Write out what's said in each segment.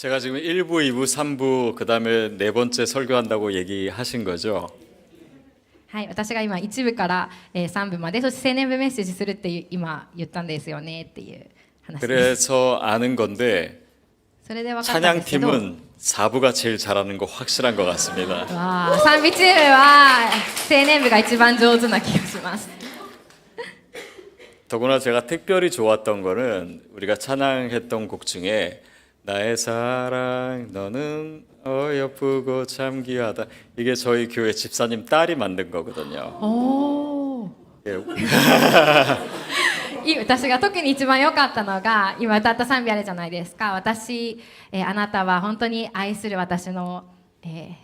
제가 지금 1부, 2부, 3부 그다음에 네 번째 설교한다고 얘기하신 거죠? はい、私が今1部から、3部まで、そして青年部メッセージするって今言ったんですよねっていう話です。 그래서 아는 건데 それで分かったんですけど、 찬양팀은 4부가 제일 잘하는 거 확실한 것 같습니다. わあ、賛美チームは青年部が一番上手な気がします。 더구나 제가 특별히 좋았던 거는 우리가 찬양했던 곡 중에 나의 사랑 너는 어여쁘고 참 귀하다. 이게 저희 교회 집사님 딸이 만든 거거든요. おー 예. 私が特に一番良かったのが今歌った賛美あるじゃないですか。私、あなたは本当に愛する私の、 네,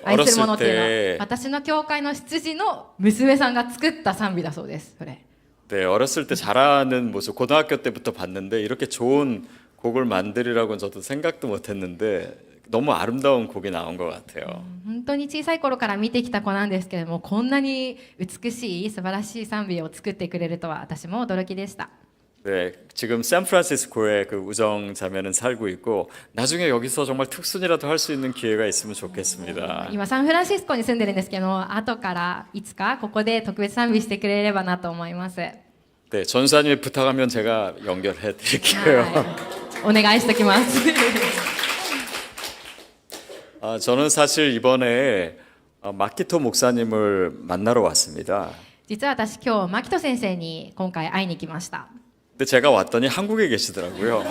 愛するものっ 어렸을 ていうのは 때 私の教会の執事の娘さんが作った賛美だそうです。それ 네, 어렸을 때 잘하는 모습 고등학교 때부터 봤는데 이렇게 좋은 곡을 만들이라고는 저도 생각도 못했는데 너무 아름다운 곡이 나온 것 같아요. 本当に小さい頃から見てきた子なんですけれども、こんなに美しい素晴らしい賛美を作ってくれるとは私も驚きでした。 네, 지금 샌프란시스코에 그 우정 자매는 살고 있고 나중에 여기서 정말 특순이라도 할 수 있는 기회가 있으면 좋겠습니다. 今サンフランシスコに住んでるんですけど、後からいつかここで特別賛美してくれればなと思います。 네, 전사님이 부탁하면 제가 연결해 드릴게요. お願いしておきます。 아, 저는 사실 이번에 마키토 목사님을 만나러 왔습니다. 実は私今日牧人先生に今回会いに来ました。 근데 제가 왔더니 한국에 계시더라고요.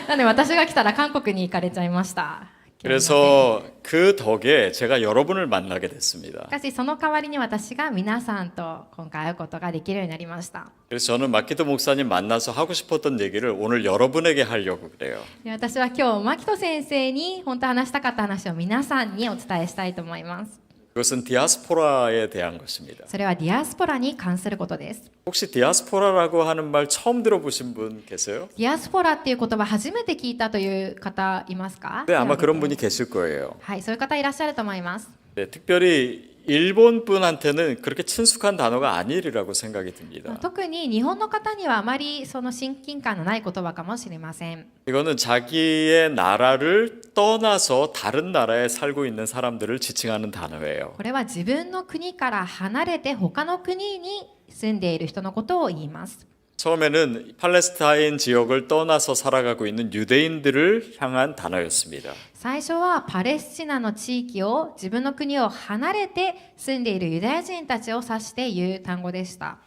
なので私が来たら韓国に行かれちゃいました。 그래서 그 덕에 제가 여러분을 만나게 됐습니다. しかしその代わりに私が皆さんと今回会うことができるようになりました。 그래서 저는 마키토 목사님 만나서 하고 싶었던 얘기를 오늘 여러분에게 하려고 그래요. で私は今日牧人先生に本当話したかった話を皆さんにお伝えしたいと思います。 그것은 디아스포라에 대한 것입니다. それはディアスポラに関することです。 혹시 디아스포라라고 하는 말 처음 들어보신 분 계세요? ディアスポラっていう言葉初めて聞いたという方いますか？ 네, 아마 그런 분이 계실 거예요. はい、そういう方いらっしゃると思います。 네, 특별히 일본 분한테는 그렇게 친숙한 단어가 아니리라고 생각이 듭니다. 特に日本の方にはあまりその親近感のない言葉かもしれません。 이거는 자기의 나라를 떠나서 다른 나라에 살고 있는 사람들을 지칭하는 단어예요. これは自分の国から離れて他の国に住んでいる人のことを言います。 처음에는 팔레스타인 지역을 떠나서 살아가고 있는 유대인들을 향한 단어였습니다. 最初はパレスチナの地域を自分の国を離れて住んでいるユダヤ人たちを指して言う単語でした。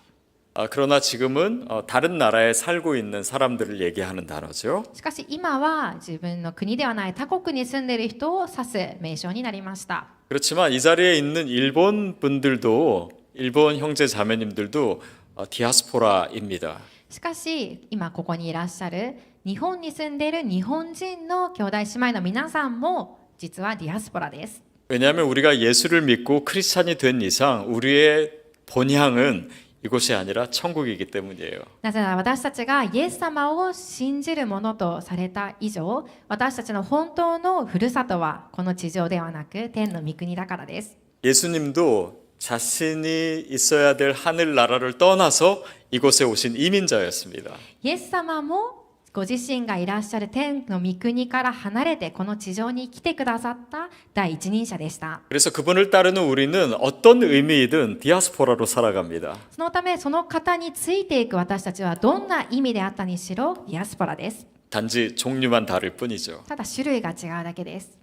그러나 지금은 다른 나라에 살고 있는 사람들을 얘기하는 단어죠. しかし今は自分の国ではない他国に住んでいる人を指す名称になりました。 그렇지만 이 자리에 있는 일본 분들도 일본 형제 자매님들도 디아스포라입니다. しかし今ここにいらっしゃる日本に住んでいる日本人の兄弟姉妹の皆さんも実はディアスポラです。 왜냐하면 우리가 예수를 믿고 크리스찬이 된 이상 우리의 본향은 이곳이 아니라 천국이기 때문이에요. なぜなら私たちがイエス様を信じるものとされた以上、私たちの本当のふるさとはこの地上ではなく天の御国だからです。 예수님도 자신이 있어야 될 하늘 나라를 떠나서 이곳에 오신 이민자였습니다. イエス様もご自身がいらっしゃる天の御国から離れてこの地上に来てくださった第一人者でした。 그래서 그분을 따르는 우리는 어떤 의미이든 디아스포라로 살아갑니다. そのためその方についていく私たちはどんな意味であったにしろディアスポラです。 단지 종류만 다를 뿐이죠. ただ種類が違うだけです。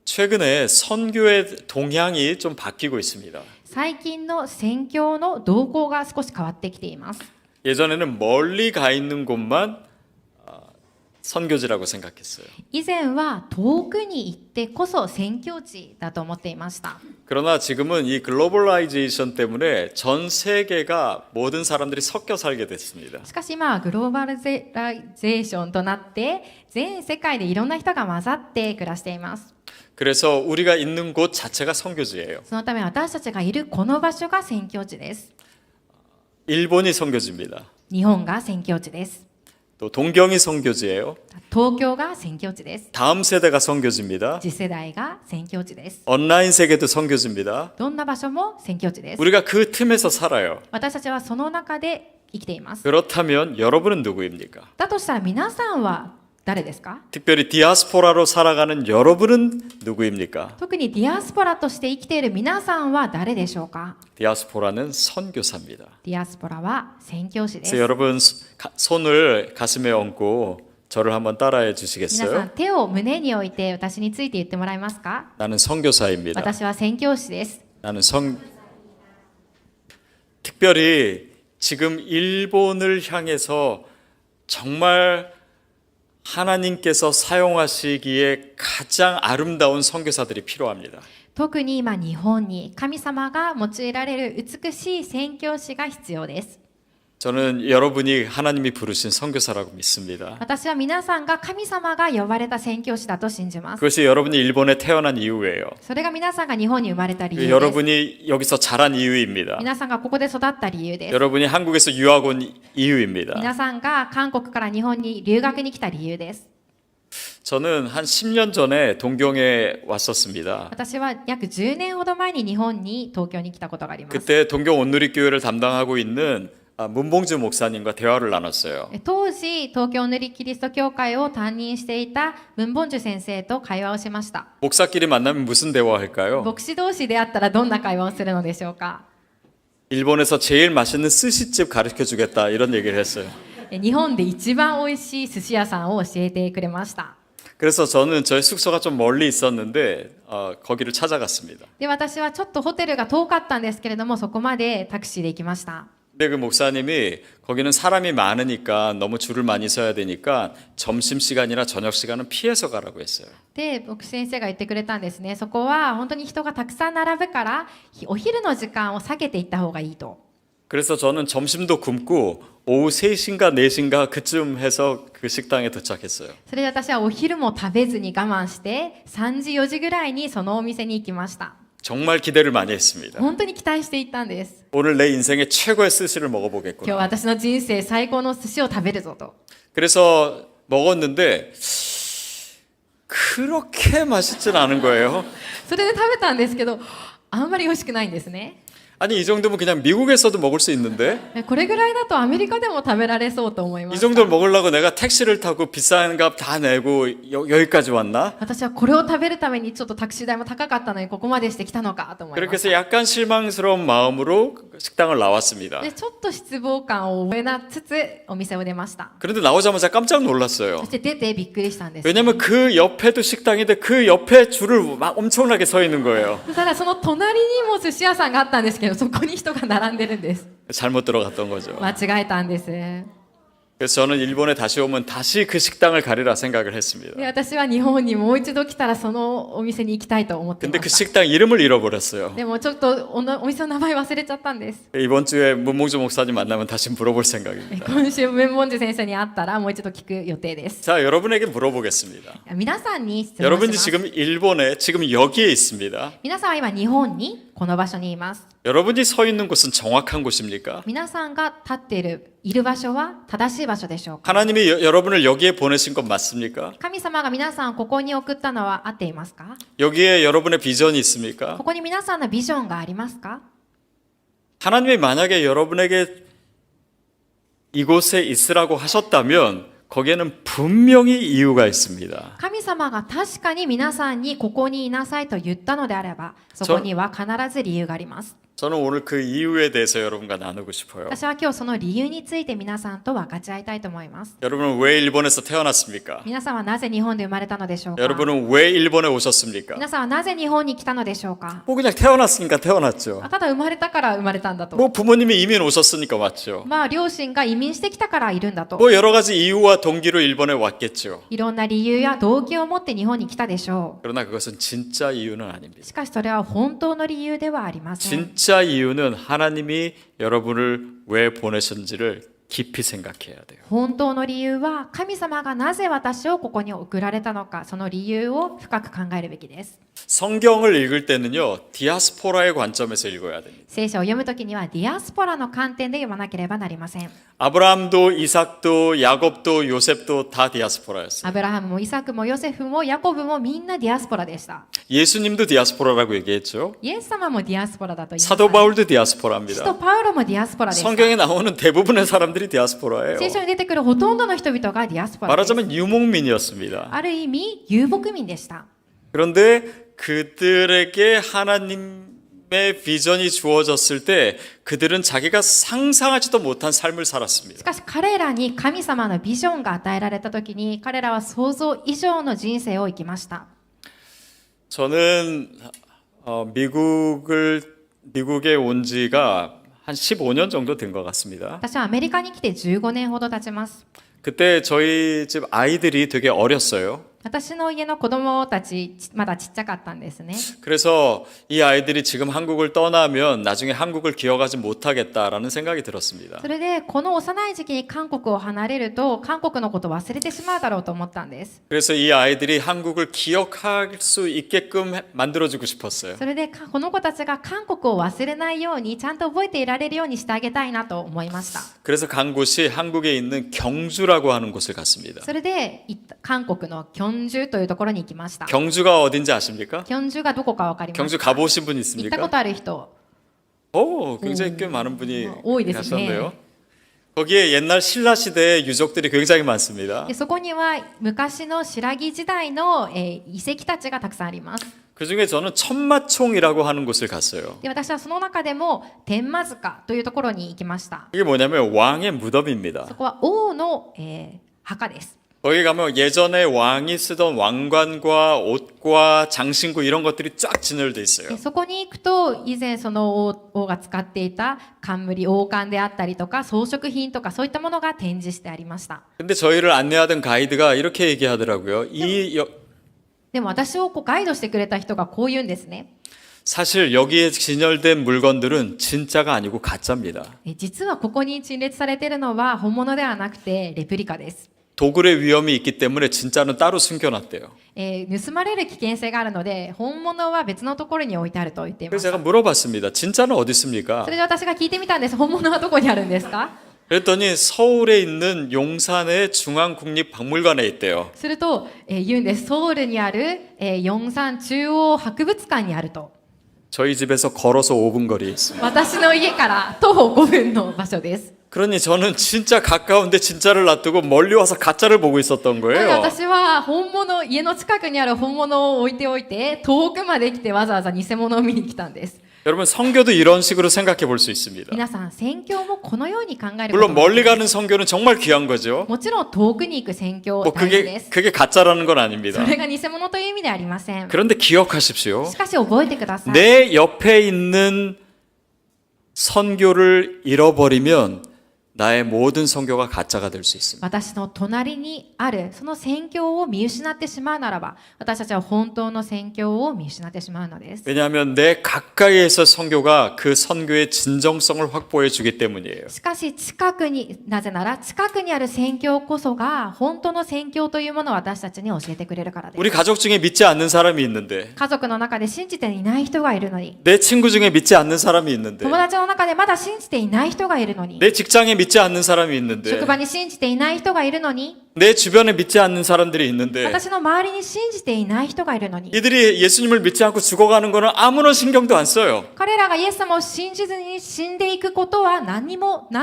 최근에 선교의 동향이 좀 바뀌고 있습니다. 最近の宣教の動向が少し変わってきています。 예전에는 멀리 가 있는 곳만 선교지라고 생각했어요. 以前は遠くに行ってこそ宣教地だと思っていました。 그러나 지금은 이 글로벌라이제이션 때문에 전 세계가 모든 사람들이 섞여 살게 됐습니다. しかし今はグローバルゼーションとなって全世界でいろんな人が混ざって暮らしています。 그래서 우리가 있는 곳 자체가 선교지예요. そのため私たちがいるこの場所が宣教地です。 일본이 선교지입니다. 日本が宣教地です。 또 동경이 선교지예요. 東京が宣教地です。 다음 세대가 선교지입니다. 次世代が宣教地です。 온라인 세계도 선교지입니다. どんな場所も宣教地です。 우리가 그 틈에서 살아요. 私たちはその中で生きています。 그렇다면 여러분은 누구입니까? だとしたら皆さんは誰ですか？ 특별히 디아스포라로 살아가는 여러분은 누구입니까? 特にディアスポラとして生きている皆さんは誰でしょうか？ 디아스포라는 선교사입니다. ディアスポラは宣教師で 그래서 す。 여러분 손을 가슴에 얹고 저를 한번 따라해 皆さん 주시겠어요? 手を胸に置いて私について言ってもらえますか？ 나는 선교사입니다. 私は宣教師です。 나는 특별히 지금 일본을 향해서 정말 하나님께서 사용하시기에 가장 아름다운 선교사들이 필요합니다. 特に今日本に神様が用いられる美しい宣教師が必要です。 저는 여러분이 하나님이 부르신 선교사라고 믿습니다. 私は皆さんが神様が呼ばれた宣教師だと信じます。 그것이 여러분이 일본에 태어난 이유예요. それが皆さんが日本に生まれた理由です。 여러분이 여기서 자란 이유입니다. 皆さんがここで育った理由です。 여러분이 한국에서 유학 온 이유입니다. 皆さんが韓国から日本に留学に来た理由です。 저는 한 10년 전에 동경에 왔었습니다. 私は約10年ほど前に日本に東京に来たことがあります。 그때 동경 온누리교회를 담당하고 있는 문봉주 목사님과 대화를 나눴어요. 当時東京塗りキリスト教会を担任していた文本樹先生と会話をしました。 목사끼리 만나면 무슨 대화할까요? 牧師同士で会ったらどんな会話をするのでしょうか？ 일본에서 제일 맛있는 스시집 가르쳐 주겠다 이런 얘기를 했어요. 日本で一番美味しい寿司屋さんを教えてくれました。 그래서 저는 저희 숙소가 좀 멀리 있었는데 거기를 찾아갔습니다. で、私はちょっとホテルが遠かったんですけれども、そこまでタクシーで行きました。 근데 그 목사님이 거기는 사람이 많으니까 너무 줄을 많이 서야 되니까 점심시간이나 저녁시간은 피해서 가라고 했어요. で、牧師先生が言ってくれたんですね。そこは本当に人がたくさん並ぶから、お昼の時間を避けていった方がいいと。 그래서 저는 점심도 굶고 오후 3시인가 4시인가 그쯤 해서 그 식당에 도착했어요. それで私はお昼も食べずに我慢して、3時4時ぐらいにそのお店に行きました。 정말 기대를 많이 했습니다. 本当に期待していったんです。 오늘 내 인생의 최고의 스시를 今日 먹어보겠구나. 私の人生最高の寿司を食べるぞと。 그래서 먹었는데 그렇게 맛있진 않은 거예요. それで食べたんですけど、あんまり美味しくないんですね。 아니 이 정도면 그냥 미국에서도 먹을 수 있는데 これぐらいだとアメリカでも食べられそうと思いま 이 した。 정도를 먹으려고 내가 택시를 타고 비싼 값 다 내고 여기까지 왔나? 私はこれを食べるためにちょっとタクシー代も高かったのにここまでしてきたのかと思い 그렇게 まし 해서 た。 약간 실망스러운 마음으로 식당을 나왔습니다. でちょっと失望感を覚えつつお店を出ました。 그런데 나오자마자 깜짝 놀랐어요. そして出てびっくりしたんです。 왜냐면 그 옆에도 식당인데 그 옆에 줄을 막 엄청나게 서 있는 거예요. ただその隣にも寿司屋さんがあったんですけど、そこに人が並んでるんです。 잘못 들어갔던 거죠. 間違えたんです。 그래서 저는 일본에 다시 오면 다시 그 식당을 가리라 생각을 했습니다. で私は日本にもう一度来たらそのお店に行きたいと思ってい 근데 ま 그 した。 식당 이름을 잃어버렸어요. でもちょっとお店の名前忘れちゃったんです。 이번 주에 문봉주 목사님 만나면 다시 물어볼 생각입니다. 今週文本樹先生に会ったらもう一度聞く予定です。 자, 여러분에게 물어보겠습니다. 皆さんに質問し 여러분이 ます。 지금 일본에 지금 여기에 있습니다. 皆さんは今日本にこの場所にいます。 여러분이 서 있는 곳은 정확한 곳입니까? 皆さんが立っている場所は正しい場所でしょうか？ 하나님이 여러분을 여기에 보내신 것 맞습니까? 神様が皆さんをここに送ったのは合っていますか？ 여기에 여러분의 비전이 있습니까? ここに皆さんのビジョンがありますか？ 하나님이 만약에 여러분에게 이곳에 있으라고 하셨다면 거기에는 분명히 이유가 있습니다. 神様が確かに皆さんにここにいなさいと言ったのであれば、そこには必ず理由があります。 저는 오늘 그 이유에 대해서 여러분과 나누고 싶어요. 私は今日その理由について皆さんと分かち合いたいと思います。 여러분은 왜 일본에서 태어났습니까? 皆さんはなぜ日本で生まれたのでしょうか？ 여러분은 왜 일본에 오셨습니까? 皆さんはなぜ日本に来たのでしょうか？ 뭐 그냥 태어났으니까 태어났죠. ただ生まれたから生まれたんだと。 뭐 부모님이 이민 오셨으니까 왔죠. まあ両親が移民してきたからいるんだと。 뭐 여러 가지 이유와 동기로 일본에 왔겠죠. いろんな理由や動機を持って日本に来たでしょ 그러나 그것은 진짜 이유는 う。 아닙니다. しかしそれは本当の理由ではありません。 진짜 이유는 하나님이 여러분을 왜 보내셨는지를 깊이 생각해야 돼요. 本当の理由は神様がなぜ私をここに送られたのか、その理由を深く考えるべきです。 성경을 읽을 때는요, 디아스포라의 관점에서 읽어야 됩니다. 聖書を読むときにはディアスポラの観点で読まなければなりません。 아브라함도 이삭도 야곱도 요셉도 다 디아스포라였어요. アブラハムもイサクもヨセフもヤコブもみんなディアスポラでした。 예수님도 디아스포라라고 얘기했죠. イエス様もディアスポラだと言いました 사도 ね。 바울도 使徒 디아스포라입니다. パウロもディアスポラでした。 성경에 나오는 대부분의 사람들이 디아스포라예요. 聖書に出てくるほとんどの人々がディアスポラです。 말하자면 유목민이었습니다. ある意味遊牧民でした。 그런데 그들에게 하나님의 비전이 주어졌을 때 그들은 자기가 상상하지도 못한 삶을 し 살았습니다. かし彼らに神様のビジョンが与えられた時に彼らは想像以上の人生を生きました。 저는 미국에 온 지가 한 15년 정도 된 것 같습니다. 私はアメリカに来て15年ほど経ちます。 그때 저희 집 아이들이 되게 어렸어요. 私の家の子供たちまだちっちゃかったんですね。 그래서 이 아이들이 지금 한국을 떠나면 나중에 한국을 기억하지 못하겠다라는 생각이 들었습니다. それでこの幼い時期に韓国を離れると韓国のことを忘れてしまうだろうと思ったんです。 그래서 이 아이들이 한국을 기억할 수 있게끔 만들어주고 싶었어요. それでこの子たちが韓国を忘れないようにちゃんと覚えていられるようにしてあげたいなと思いました。 그래서 간 곳이 한국에 있는 경주라고 하는 곳을 갔습니다. それで韓国のキョンジュというところに行きました。 경주가 어딘지 아십니까? キョンジュがどこかわかります 경주 か？ 가보신 분 行ったこ 있습니까? とある人。 오, 굉장히 꽤 많은 분이多いですね。 가셨네요. 거기에 옛날 신라 시대의 유적들이 굉장히 많습니다. でそこには昔の新羅時代の、遺跡たちがたくさんあります。 그 중에 저는 천마총이라고 하는 곳을 갔어요. で私はその中でも天満塚というところに行きました。 이게 뭐냐면 왕의 무덤입니다. そこは王の、墓です。 거기 가면 예전에 왕이 쓰던 왕관과 옷과 장신구 이런 것들이 쫙 진열돼 있어요. でそこに行くと以前その王が使っていた冠王冠であったりとか装飾品とかそういったものが展示してありました。 근데 저희를 안내하던 가이드가 이렇게 얘기하더라고요.でも私をガイドしてくれた人がこう言うんですね。 사실 여기에 진열된 물건들은 진짜가 아니고 가짜입니다. 実はここに陳列されているのは本物ではなくてレプリカです。 도굴의 위험이 있기 때문에 진짜는 따로 숨겨놨대요. 盗まれる危険性があるので本物は別のところに置いてあると言っていま 그래서 す。 제가 물어봤습니다. 진짜는 어디 있습니까? それで私が聞いてみたんです。本物はどこにあるんですか？ 그랬더니 서울에 있는 용산의 중앙국립박물관에 있대요. すると、言うんです。ソウルにある、ヨンサン中央博物館にあると。 저희 집에서 걸어서 5분 거리에 있습니다. 私の家から徒歩5分の場所です。 그러니 저는 진짜 가까운데 진짜를 놔두고 멀리 와서 가짜를 보고 있었던 なので 거예요. 私は本物、家の近くにある本物を置いておいて遠くまで来てわざわざ偽物を見に来たんです。 여러분 성교도 이런 식으로 생각해 볼 수 있습니다. 皆さん宣教もこのように考えること 물론 が 멀리 가는 성교는 정말 귀한 거죠. もちろん遠くに行く宣教 뭐 大事です 그게 가짜라는 건 そ 아닙니다. れが偽物という意味ではありません。 그런데 기억하십시오. しかし覚えてください。 내 옆에 있는 선교를 잃어버리면 나의 모든 선교가 가짜가 될 수 있습니다. 私の隣にあるその宣教を見失ってしまうならば私たちは本当の宣教を見失ってしまうのです。 왜냐하면 내 가까이에서 선교가 그 선교의 진정성을 확보해 주기 때문이에요. しかしなぜなら近くにある宣教こそが本当の宣教というものを私たちに教えてくれるからです。 우리 가족 중에 믿지 않는 사람이 있는데 家族の中で信じていない人がいるのに 내 친구 중에 믿지 않는 사람이 있는데 友達の中でまだ信じていない人がいるのに 내 직장에 믿지 않는 사람이 있는데 職場に信じていない人がいるのに 내 주변에 믿지 않는 사람들이 있는데 私の周りに信じていない人がいるのに 이들이 예수님을 믿지 않고 죽어가는 거는 아무런 신경도 안 써요. 彼らがイエス様を信じずに死んでいくことは何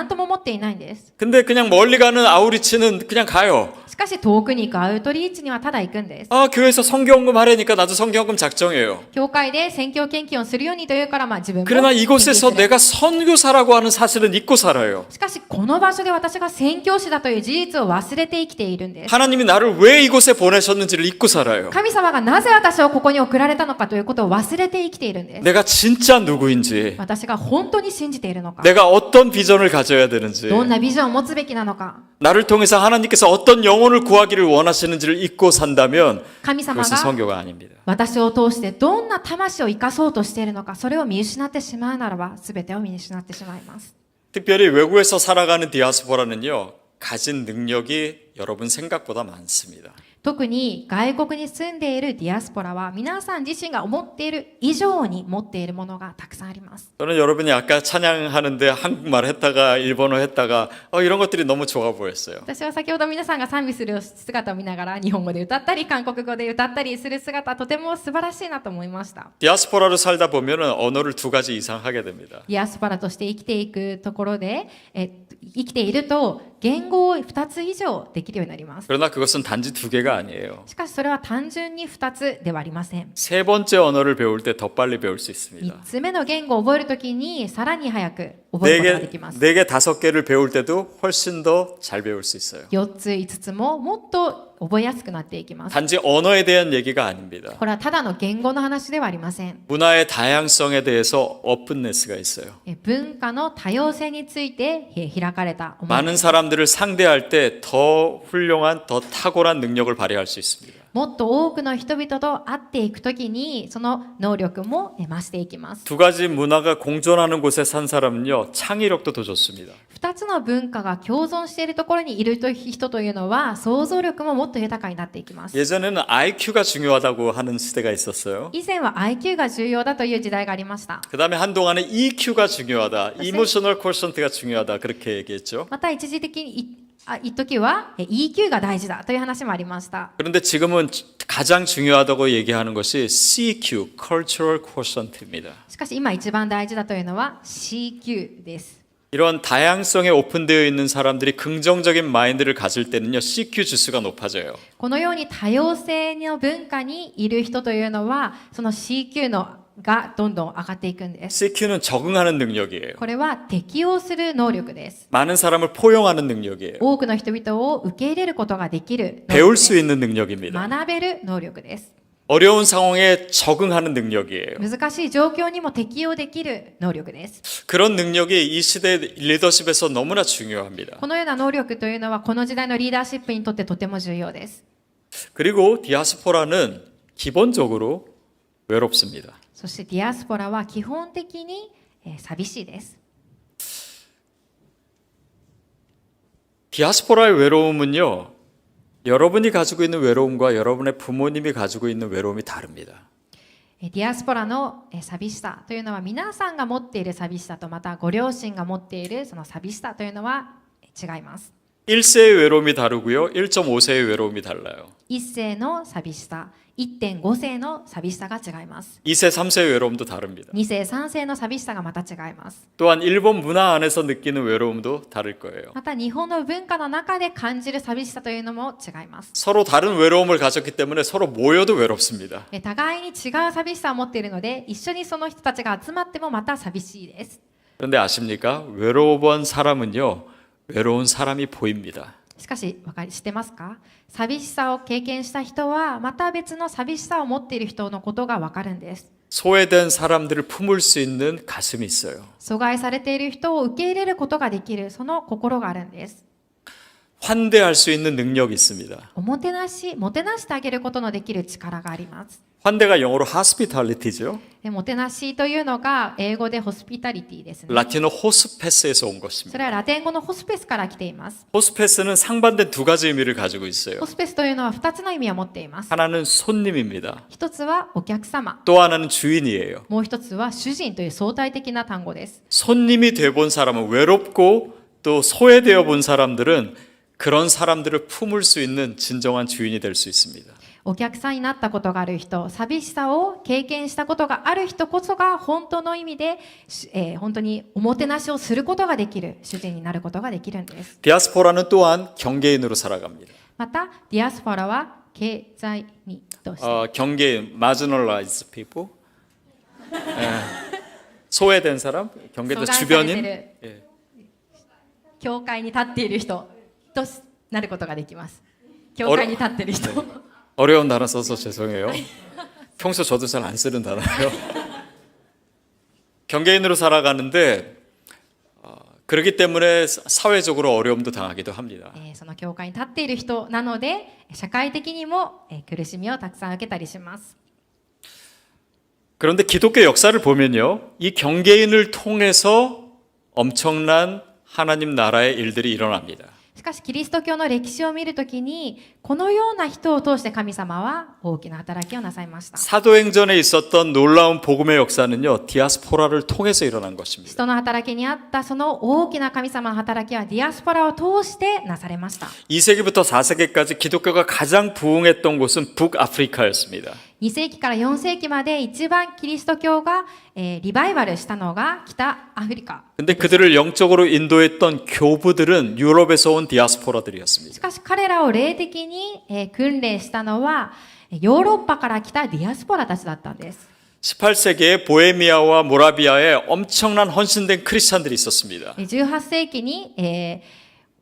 とも思っていないんです。 근데 그냥 멀리 가는 아우리치는 그냥 가요. しかし遠くに行くアウトリーチにはただ行くんです。 아 교회에서 성경금 하려니까 나도 성경금 작정해요. 教会で宣教献金をするようにというから自分も 그러나 献金 이곳에서 する 내가 선교사라고 하는 사실은 잊고 살아요. しかしこの場所で私が宣教師だという事実を忘れて生きているんです。 하나님이 나를 왜 이곳에 보내셨는지를 잊고 살아요. 神様がなぜ私をここに送られたのかということを忘れて生きているんです。 내가 진짜 누구인지, 私が本当に信じているのか、 내가 어떤 비전을 가져야 되는지, どんなビジョンを持つべきなのか、 나를 통해서 하나님께서 어떤 영혼을 구하기를 원하시는지를 잊고 산다면 神様 그것은 が 선교가 아닙니다. 私を通してどんな魂を生かそうとしているのか、それを見失ってしまうならば全てを見失ってしまいます。 특별히 외국에서 살아가는 디아스포라는요, 가진 능력이 여러분 생각보다 많습니다. 特に外国に住んでいるディアスポラは皆さん自身が思っている以上に持っているものがたくさんあります。 저는 여러분이 아까 찬양하는데 한국말 했다가 일본어 했다가 이런 것들이 너무 좋아 보였어요. 私は先ほど皆さんが賛美する姿を見ながら日本語で歌ったり韓国語で歌ったりする姿とても素晴らしいなと思いました。 디아스포라로 살다 보면은 언어를 2가지 이상 하게 됩니다. ディアスポラとして生きていくところで、生きていると言語を2つ以上できるようになります。 그러나 그것은 단지 2개가 아니에요. しかしそれは単純に2つではありません。 세 번째 언어를 배울 때 더 빨리 배울 수 있습니다. 3つ目の言語を覚えるときにさらに早く覚えることができます。 4개, 5개를 배울 때도 훨씬 더 잘 배울 수 있어요. 4つ5つももっと覚えやすくなっていきます。 단지 언어에 대한 얘기가 아닙니다. これはただの言語の話ではありません。 문화의 다양성에 대해서 오픈네스가 있어요. 文化の多様性について開かれた思い。 많은 사람들을 상대할 때 더 훌륭한, 더 탁월한 능력을 발휘할 수 있습니다. もっと多くの人々と会っていくときにその能力も増していきます。 2가지 문화가 공존하는 곳에 산 사람은요, 창의력도 더 좋습니다. 2つの文化が共存しているところにいる人というのは想像力ももっと豊かになっていきます。 예전에는 IQ가 중요하다고 하는 시대가 있었어요. 以前は IQ が重要だという時代がありました。 그 다음에 한동안에 EQ가 중요하다, 이모셔널 퀄션트가 중요하다 그렇게 얘기했죠. また一時的に一時は EQ が大事だという話もありました。 그런데 지금은 가장 중요하다고 얘기하는 것이 CQ, Cultural Quotient입니다. しかし今一番大事だというのは CQ です。 이런 다양성에 오픈되어 있는 사람들이 긍정적인 마인드를 가질 때는요, CQ 지수가 높아져요. このように多様性の文化にいる人というのはその CQ がどんどん上がっていくんです。 CQ는 적응하는 능력이에요. これは適応する能力です。 많은 사람을 포용하는 능력이에요. 多くの人々を受け入れることができる能 배울 力 수 です。 있는 능력입니다. 学べる能力です。 어려운 상황에 적응하는 능력이에요. 難しい状況にも適応できる能力です。 그런 능력이 이 시대 리더십에서 너무나 중요합니다. このような能力というのはこの時代のリーダーシップにとってとても重要です。 그리고 디아스포라는 기본적으로 외롭습니다. そしてディアスポラは基本的に寂しいです。 디아스포라의 외로움은요, 여러분이 가지고 있는 외로움과 여러분의 부모님이 가지고 있는 외로움이 다릅니다. ディアスポラの寂しさというのは皆さんが持っている寂しさとまたご両親が持っているその寂しさというのは違います。 1세의 외로움이 다르고요, 1.5세의 외로움이 달라요. 1世の寂しさ、1.5 世の寂しさが違います。 2세, 3세의 외로움도 다릅니다. 2世、3世の寂しさがまた違います。 또한 일본 문화 안에서 느끼는 외로움도 다를 거예요. また日本の文化の中で感じる寂しさというのも違います。 서로 다른 외로움을 가졌기 때문에 서로 모여도 외롭습니다. 互いに違う寂しさを持っているので一緒にその人たちが集まってもまた寂しいです。 그런데 아십니까? 외로운 사람은요, 외로운 사람이 보입니다. しかし知ってますか？寂しさを経験した人はまた別の寂しさを持っている人のことがわかるんです。 소외된 사람들을 품을 수 있는 가슴이 있어요. 阻害されている人を受け入れることができるその心があるんです。 환대할 수 있는 능력이 있습니다. もてなしてあげることのできる力があります。 환대가 영어로 hospitality죠. もてなしというのが英語でホスピタリティですね。 라틴어 호스페스에서 온 そ 것입니다. れはラテン語のホスペスから来ています。 호스페스는 상반된 2가지 의미를 가지고 있어요. ホスペスというのは2つの意味を持っています。 하나는 손님입니다. 一つはお客様、 또 하나는 주인이에요. もう一つは主人という相対的な単語です。 손님이 돼본 사람은 외롭고 또 소외되어 본 사람들은 그런 사람들을 품을 수 있는 진정한 주인이 될 수 있습니다. お客さんになったことがある人、寂しさを経験したことがある人こそが本当の意味で、本当におもてなしをすることができる主人になることができるんです。 디아스포라는 또한 경계인으로 살아갑니다. またディアスポラは経済にとして、 경계인, marginalized people, 소외된 사람, 경계도 阻害されてい 주변인, る 예. 教会に立っている人となることができます。教会に立っている人。 어려운 단어 써서 죄송해요. 평소 저도 잘 안 쓰는 단어예요. 경계인으로 살아가는데 그렇기 때문에 사회적으로 어려움도 당하기도 합니다. その教会に立っている人なので社会的にも苦しみをたくさん受けたりします。 그런데 기독교 역사를 보면요, 이 경계인을 통해서 엄청난 하나님 나라의 일들이 일어납니다. ししかしキリスト教の歴史を見るときにこのような人を通して神様は大きな働きをなさいました。 사도행전에 있었던 놀라운 복음의 역사는요, 디아스포라를 통해서 일어난 使 것입니다. 徒の働きにあったその大きな神様の働きはディアスポラを通してなされました。 2세기부터 4세기까지 기독교가 가장 부흥했던 곳은 북아프리카였습니다. 2世紀から4世紀まで一番キリスト教が、リバイバルしたのが北アフリカ。 근데 그들을 영적으로 인도했던 교부들은 유럽에서 온 디아스포라들이었습니다. しかし彼らを霊的に、訓練したのはヨーロッパから来たディアスポラたちだったんです。 18세기에 보헤미아와 모라비아에 엄청난 헌신된 크리스찬들이 있었습니다. 18世紀に、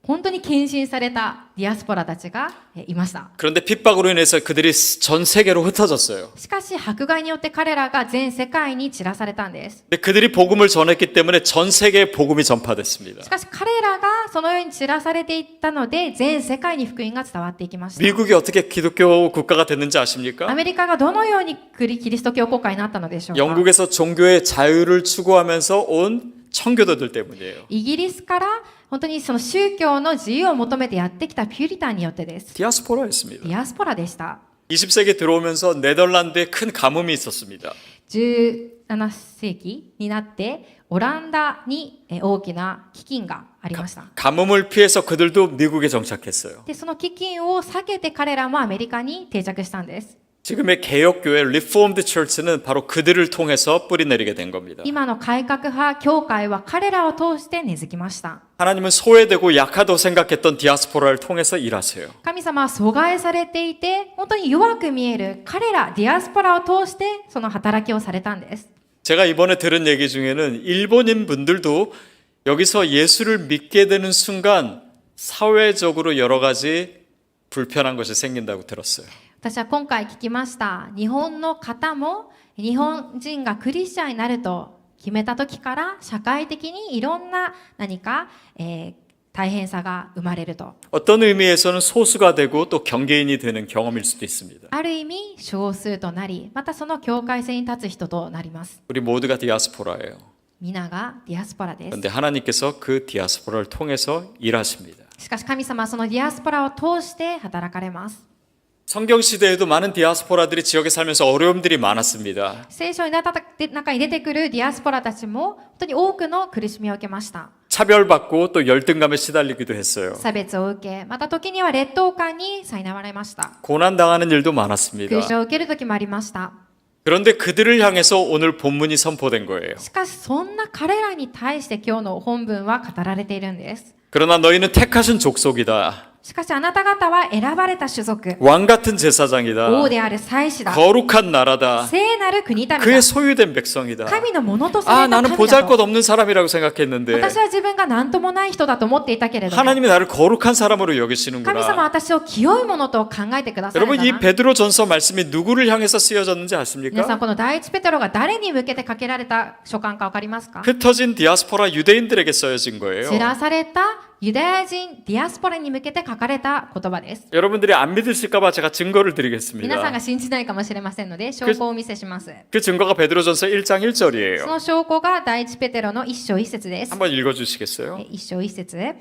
本当に献身されたディアスポラたちがいました。 그런데 핍박으로 인해서 그들이 전 세계로 흩어졌어요. しかし迫害によって彼らが全世界に散らされたんです。 근데 그들이 복음을 전했기 때문에 전 세계에 복음이 전파됐습니다. しかし彼らがそのように散らされていったので全世界に福音が伝わっていきました。 미국이 어떻게 기독교 국가가 됐는지 ア 아십니까? メリカがどのようにキリスト教国家になったのでしょうか。 영국에서 종교의 자유를 추구하면서 온 청교도들 때문이에요. イギリスから本当にその宗教の自由を求めてやってきたピューリタンによってです。 디아스포라였습니다. ディアスポラでした。 20세기 들어오면서 네덜란드에 큰 가뭄이 있었습니다. 17世紀になってオランダに大きな飢饉がありました。 가뭄을 피해서 그들도 미국에 정착했어요. でその飢饉を避けて彼らもアメリカに定着したんです。 지금의 개혁교회 리포엄드 처치는 바로 그들을 통해서 뿌리내리게 된 겁니다. 今の改革派教会は彼らを通して根付きました。 하나님은 소외되고 약하다고 생각했던 디아스포라를 통해서 일하세요. 神様は阻害されていて本当に弱く見える彼らディアスポラを通してその働きをされたんです。 제가 이번에 들은 얘기 중에는 일본인 분들도 여기서 예수를 믿게 되는 순간 사회적으로 여러 가지 불편한 것이 생긴다고 들었어요. 私は今回聞きました。日本の方も日本人がクリスチャンになると決めた時から社会的にいろんな何か、大変さが生まれると。 어떤 의미에서는 소수가 되고 또 경계인이 되는 경험일 수도 있습니다. ある意味少数となり、またその境界線に立つ人となります。 우리 모두가 디아스포라예요. 皆がディアスポラです。 그런데 하나님께서 그 디아스포라를 통해서 일하십니다. しかし神様はそのディアスポラを通して働かれます。 성경 시대에도 많은 디아스포라들이 지역에 살면서 어려움들이 많았습니다. 聖書の中に出てくるディアスポラたちも本当に多くの苦しみを受けました。 차별받고 또 열등감에 시달리기도 했어요. 差別を受け、また時には劣等感に苛まれました。 고난당하는 일도 많았습니다. 苦しを受ける時もありました。 그런데 그들을 향해서 오늘 본문이 선포된 거예요. しかしそんな彼らに対して今日の本文は語られているんです。 그러나 너희는 택하신 족속이다. しかしあなた方は選ばれた種族、 왕 같은 제사장이다. 王である祭司だ、 거룩한 나라다. 聖なる国民だ、 그의 소유된 백성이다. 神のものとさ 아, れた 나는 神だ 보잘것없는 と。 사람이라고 생각했는데 私は自分が何ともない人だと思っていたけれども、 하나님이 나를 거룩한 사람으로 神様は 여기시는구나. 私を清いものと考えてくださるん 여러분 だ 이 な。 베드로전서 말씀이 누구를 향해서 쓰여졌는지 皆さん 아십니까? この第一ペテロが誰に向けてかけられた書簡か分かりますか？ 흩어진 디아스포라 유대인들에게 써여진 거예요. 散らされたユダヤ人ディアスポラに向けて書かれた言葉です。 여러분들이 안 믿으실까봐 제가 증거를 皆さん 드리겠습니다. が信じないかもしれませんので証拠をお見せします。 그 증거가 베드로전서 1장 そ 1절이에요. の証拠が第一ペテロの一章一節です。 한번 읽어주시겠어요? 一章一節。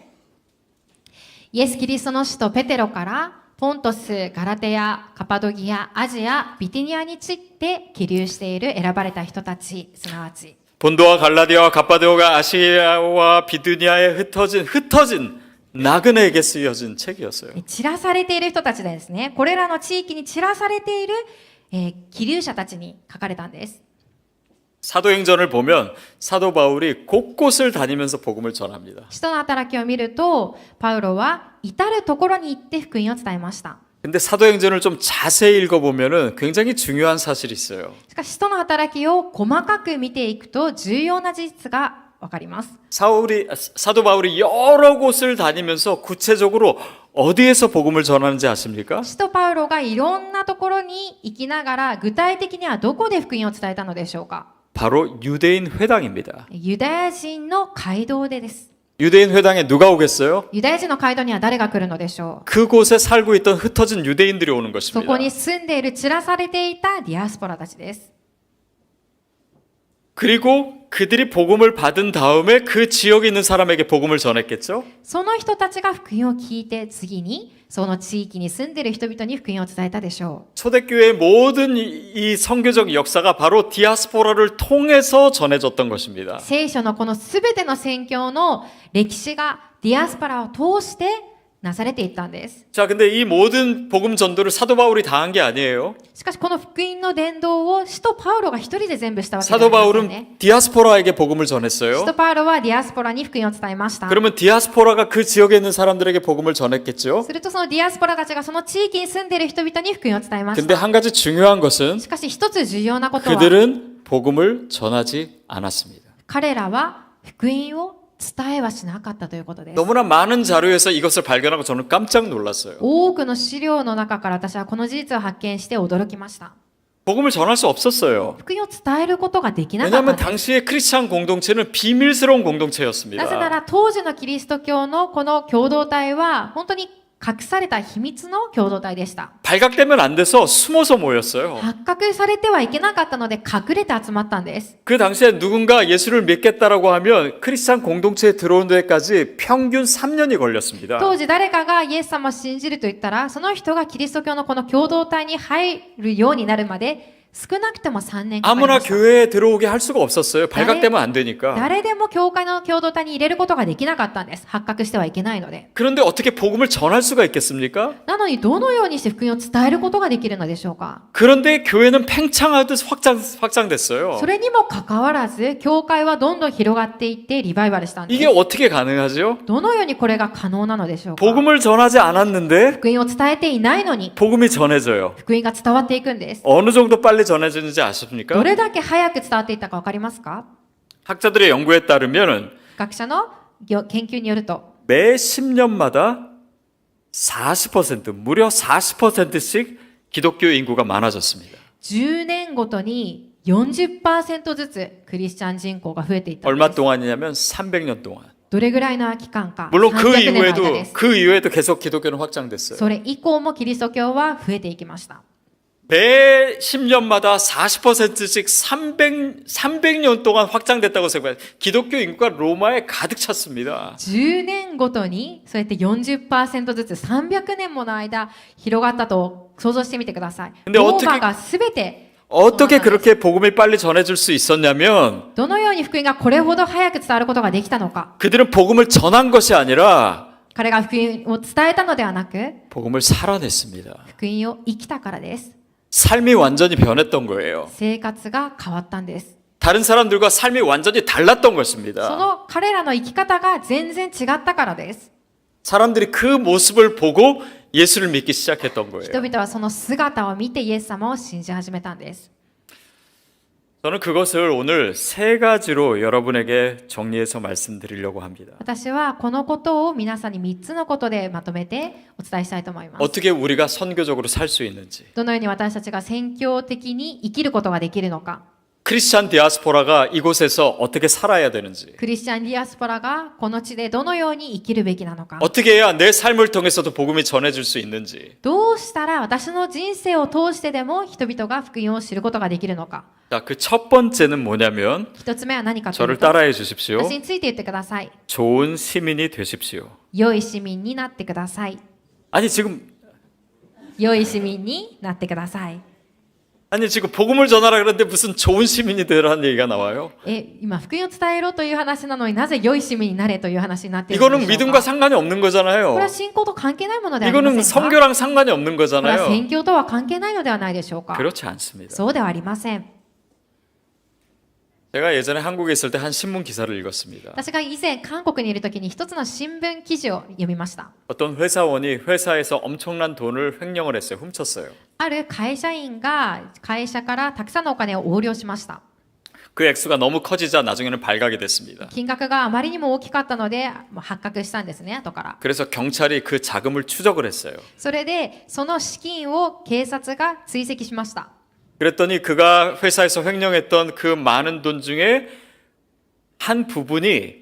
イエス・キリストの使徒ペテロからポントス、ガラテヤ、カパドギア、アジア、ビティニアについて起立している選ばれた人たち、すなわち 본도와 갈라디아와 갑바도가 아시아와 비두니아에 흩어진 나그네에게 쓰여진 책이었어요. 散らされている人たちですね。これらの地域に散らされている、気流者たちに書かれたんです。 사도행전을 보면 사도 바울이 곳곳을 다니면서 복음을 전합니다. 使徒の働きを見ると、パウロは至るところに行って福音を伝えました。 근데 사도행전을 좀 자세히 읽어보면은 굉장히 중요한 사실이 있어요. しかし、使徒の働きを細かく見ていくと、重要な事実がわかります。 사도 바울이 여러 곳을 다니면서 구체적으로 어디에서 복음을 전하는지 아십니까? 使徒パウロがいろんなところに行きながら、具体的にはどこで福音を伝えたのでしょうか？ 바로 유대인 회당입니다. ユダヤ人の街道でです。 유대인 회당에 누가 오겠어요? ユダヤ人の街道には誰が来るのでしょう？ 그곳에 살고 있던 흩어진 유대인들이 오는 そ 것입니다. こに住んでいる散らされていたディアスポラたちです。 그리고 그들이 복음을 받은 다음에 그 지역에 있는 사람에게 복음을 전했겠죠? その人たちが福音を聞いて次にその地域に住んでいる人々に福音を伝えたでしょ 초대교회의 모든 이 선교적 역사가 바로 디아스포라를 통해서 전해졌던 う。 것입니다. 聖書のこのすべての宣教の歴史がディアスパラを通してなされていったんです。 자, 근데 이 모든 복음 전도를 사도 바울이 다 한 게 아니에요. しかしこの福音の伝道を使徒パウロが一人で全部したわけではあ 사도 りませんね。 바울은 디아스포라에게 복음을 使 전했어요. 徒パウロはディアスポラに福音を伝えました。 그러면 디아스포라가 그 지역에 있는 사람들에게 복음을 전했겠죠? するとそのディアスポラたちがその地域に住んでいる人々に福音を伝えまし 근데 た。 한 가지 중요한 것은 しかし一つ重要なことは 그들은 복음을 전하지 않았습니다. 彼らは福音を伝えはしなかったということです。 너무나 많은 자료에서 이것을 발견하고 저는 깜짝 놀랐어요. 多くの資料の中から私はこの事実を発見して驚きました。 복음을 전할 수 없었어요. 福音を伝えることができなかったん 왜냐하면 です。 당시의 크리스찬 공동체는 비밀스러운 なぜな 공동체였습니다. ら当時のキリスト教のこの共同体は本当に隠された秘密の共同体でした。 발각되면 안 돼서 숨어서 모였어요. 発覚されてはいけなかったので隠れて集まったんです。 그 당시에 누군가 예수를 믿겠다라고 하면 크리스찬 공동체에 들어온 데까지 평균 3년이 걸렸습니다. 当時誰かがイエス様を信じると言ったら、その人がキリスト教のこの共同体に入るようになるまで少なくても3年かかり 아무나 ました。 교회에 들어오게 할 수가 없었어요. 발각되면 안 되니까. 誰でも教会の共同体に入れることができなかったんです。発覚してはいけないので。 그런데 어떻게 복음을 전할 수가 있겠습니까? なのにどのようにして福音を伝えることができるのでしょうか。 그런데 교회는 팽창하듯 확장됐어요. それにもかかわらず、教会はどんどん広がっていってリバイバルしたんで 이게 す。 어떻게 가능하죠? どのようにこれが可能なのでしょうか。 복음을 전하지 않았는데 福音を伝えていないのに、 복음이 전해져요. 福音が伝わっていくんです。 어느 정도 빨리 전해지는지 ど 아십니까? れだけ早く伝わっていったかわかりますか？ 학자들의 연구에 따르면 学者の研究によると、 매 10년마다 40%, 무려 40%씩 기독교 인구가 많아졌습니다. 10年ごとに 40% ずつクリスチャン人口が増えていったん 얼마 です。 동안이냐면 300년 동안. どれぐらいの期間か。 물론 그 300年の間で 이후에도 す。 그 이후에도 계속 기독교는 확장됐어요. それ以降もキリスト教は増えていきました。 매 10년마다 40%씩 300년 동안 확장됐다고 생각해요. 기독교 인구가 로마에 가득 찼습니다. 10年ごとにそうやって 40% ずつ300年もの間広がったと想像してみてください。 근데 ロー 어떻게 マがすべて 어떻게 그렇게 복음을 빨리 전해줄 수 있었냐면 どのように福音がこれほど早く伝わることができたのか。 그들은 복음을 전한 것이 아니라 彼が福音を伝えたのではなく、 복음을 살아냈습니다. 福音を生きたからです。 삶이 완전히 변했던 거예요. 生活が変わったんです。 다른 사람들과 삶이 완전히 달랐던 そ 것입니다. の彼らの生き方が全然違ったからです。 사람들이 그 모습을 보고 예수를 믿기 시작했던 人 거예요. 々はその姿を見てイエス様を信じ始めたんです。 저는 그것을 오늘 세 가지로 여러분에게 정리해서 말씀드리려고 합니다. 私はこのことを皆さんに3つのことでまとめてお伝えしたいと思います。 어떻게 우리가 선교적으로 살 수 있는지, どのように私たちが宣教的に生きることができるのか。 크리스찬 디아스포라가 이곳에서 어떻게 살아야 되는지, クリスチャンディアスポラがこの地でどのように生きるべきなのか。 어떻게 해야 내 삶을 통해서도 복음이 전해질 수 있는지. どうしたら私の人生を通してでも人々が福音を知ることができるのか。 자, 그 첫 번째는 뭐냐면 一つ目は何かとい 저를 うと、 따라해 주십시오. 私について言ってください。 좋은 시민이 되십시오. 良い市民になってください。 아니 지금 良い市民になってください。 아니 지금 복음을 전하라 그러는데 무슨 좋은 시민이 되라는 얘기가 나와요? 今福音を伝えろという話なのになぜ良い市民になれという話になっているの 이거는 でしょう 믿음과 か。 상관이 없는 これ 거잖아요. は信仰と関係ないものではありま 이거는 せんか。 선교랑 상관이 없는 これは 거잖아요. 宣教とは関係ないのではないでしょうか。 그렇지 않습니다. そうではありません。 제가 예전에 한국에 있을 때 한 신문 기사를 읽었습니다. 私が以前韓国にいる時に一つの新聞記事を読みました。 어떤 회사원이 회사에서 엄청난 돈을 횡령을 했어요. 훔쳤어요. ある会社員が会社からたくさんのお金を横領しました。 그 액수가 너무 커지자 나중에는 발각이 됐습니다. 金額があまりにも大きかったので発覚したんですね、後から。 그래서 경찰이 그 자금을 추적을 했어요. それでその資金を警察が追跡しました。 그랬더니 그가 회사에서 횡령했던 그 많은 돈 중에 한 부분이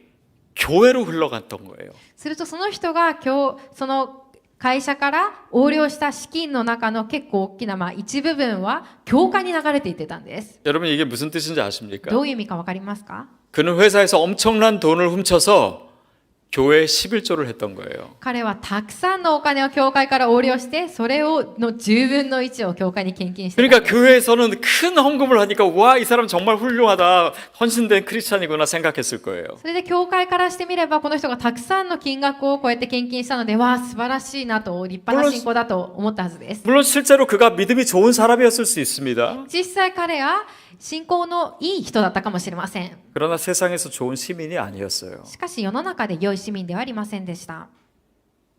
교회로 흘러갔던 거예요. するとその人が今日その会社から横領した資金の中の結構大きな一部分は教会に流れていってたんです。 여러분 이게 무슨 뜻인지 아십니까? どういう意味かわかりますか？ 그는 회사에서 엄청난 돈을 훔쳐서 교회에 11조를 했던 거예요. 彼はたくさんのお金を教会から横領して、それをの10分の1を教会に献金してたん 그러니까 です。 교회에서는 큰 헌금을 하니까 와, 이 사람 정말 훌륭하다, 헌신된 크리스찬이구나 생각했을 거예요. それで教会からしてみれば、この人がたくさんの金額をこうやって献金したので、わあ素晴らしいなと、立派な信仰だと思ったはずです。 물론 실제로 그가 믿음이 좋은 사람이었을 수 있습니다. 実際彼は信仰のいい人だったかもしれません。 그러나 세상에서 좋은 시민이 아니었어요. しかし世の中で良い市民ではありませんでした。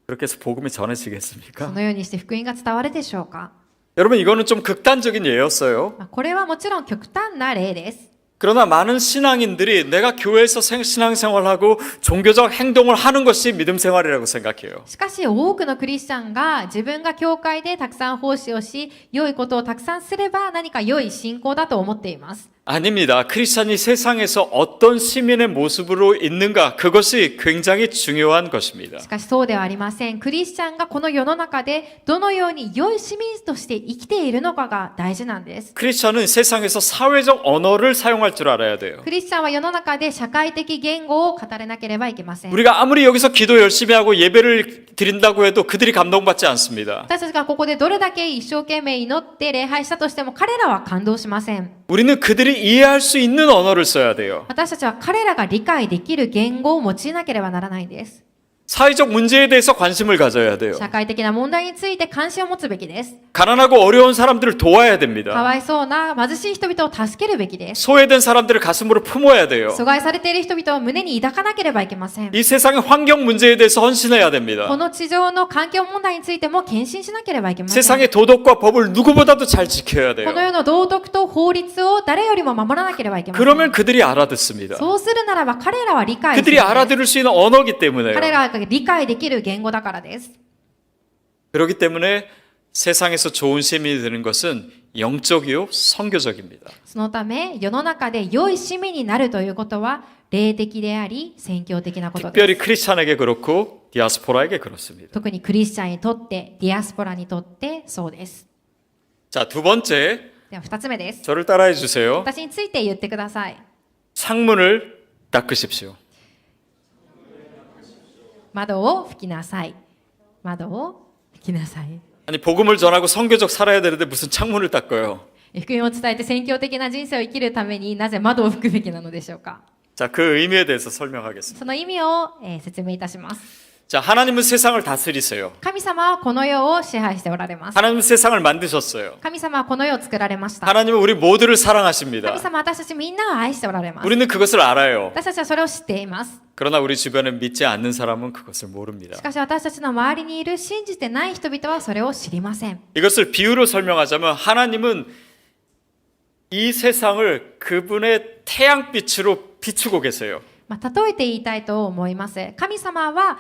그렇게 해서 복음이 そ 전해지겠습니까? のようにして福音が伝わるでしょうか。 여러분, 이거는 좀 극단적인 예였어요. これはもちろん極端な例です。 그러나 많은 신앙인들이 내가 교회에서 신앙생활하고 종교적 행동을 하는 것이 믿음 생활이라고 생각해요. しかし多くのクリスチャンが自分が教会でたくさん奉仕をし、良いことをたくさんすれば何か良い信仰だと思っています。 아닙니다. 크리스찬이 세상에서 어떤 시민의 모습으로 있는가, 그것이 굉장히 중요한 것입니다. しかしそうではありません。クリスチャンがこの世の中でどのように良い市民として生きているのかが大事なんです。 크리스찬은 세상에서 사회적 언어를 사용할 줄 알아야 돼요. クリスチャンは世の中で社会的言語を語れなければいけません。 우리가 아무리 여기서 기도 열심히 하고 예배를 드린다고 해도 그들이 감동받지 않습니다. 私たちがここでどれだけ一生懸命祈って礼拝したとしても彼らは感動しません。 우리는 그들이 이해할 수 있는 언어를 써야 돼요. 私たちは彼らが理解できる言語を用いなければならないんです。 사회적 문제에 대해서 관심을 가져야 돼요. 社会的な問題について関心を持つべきです。 가난하고 어려운 사람들을 도와야 か 됩니다. わいそうな貧しい人々を助けるべきです。 소외된 사람들을 가슴으로 품어야 돼요. 阻害されている人々を胸に抱かなければいけません。 이 세상의 환경 문제에 대해서 헌신해야 こ 됩니다. の地上の環境問題についても献身しなければいけません。 세상의 도덕과 법을 누구보다도 잘 지켜야 この 돼요. 世の道徳と法律を誰よりも守らなければいけません。 그러면 그들이 알아듣습니다. そうするならば彼らは理解するん 그들이 です。 알아들을 수 있는 언어기 때문에요. 彼らが理解できる言語だからです。 그렇기 때문에 세상에서 좋은 시민이 되는 것은 영적이요 선교적입니다. そのため世の中で良い市民になるということは霊的であり宣教的なことです。 특별히 크리스찬에게 그렇고 디아스포라에게 그렇습니다. 特にクリスチャンにとってディアスポラにとってそうです。 자, 두 번째, では2つ目です。 저를 따라해 주세요. 私について言ってください。 창문을 닦으십시오. 窓を拭きなさい。窓を拭きなさい。 아니 복음을 전하고 선교적 살아야 되는데 무슨 창문을 닦아요? 福音を伝えて宣教的な人生を生きるためになぜ窓を拭くべきなのでしょうか。 자, 그 의미에 대해서 설명하겠습니다. その意味を、説明いたします。 자, 하나님은 세상을 다스리세요. 神様はこの世を支配しておられます。 하나님은 세상을 만드셨어요. 神様はこの世を作られました。 하나님은 우리 모두를 사랑하십니다. 神様は私たちみんなを愛しておられます。 우리는 그것을 알아요. 私たちはそれを知っています。 그러나 우리 주변에 믿지 않는 사람은 그것을 し 모릅니다. かし私たちの周りにいる信じてない人々はそれを知りません。 이것을 비유로 설명하자면 하나님은 이 세상을 그분의 태양빛으로 비추고 계세요. 例えて言いたいと思います。神様は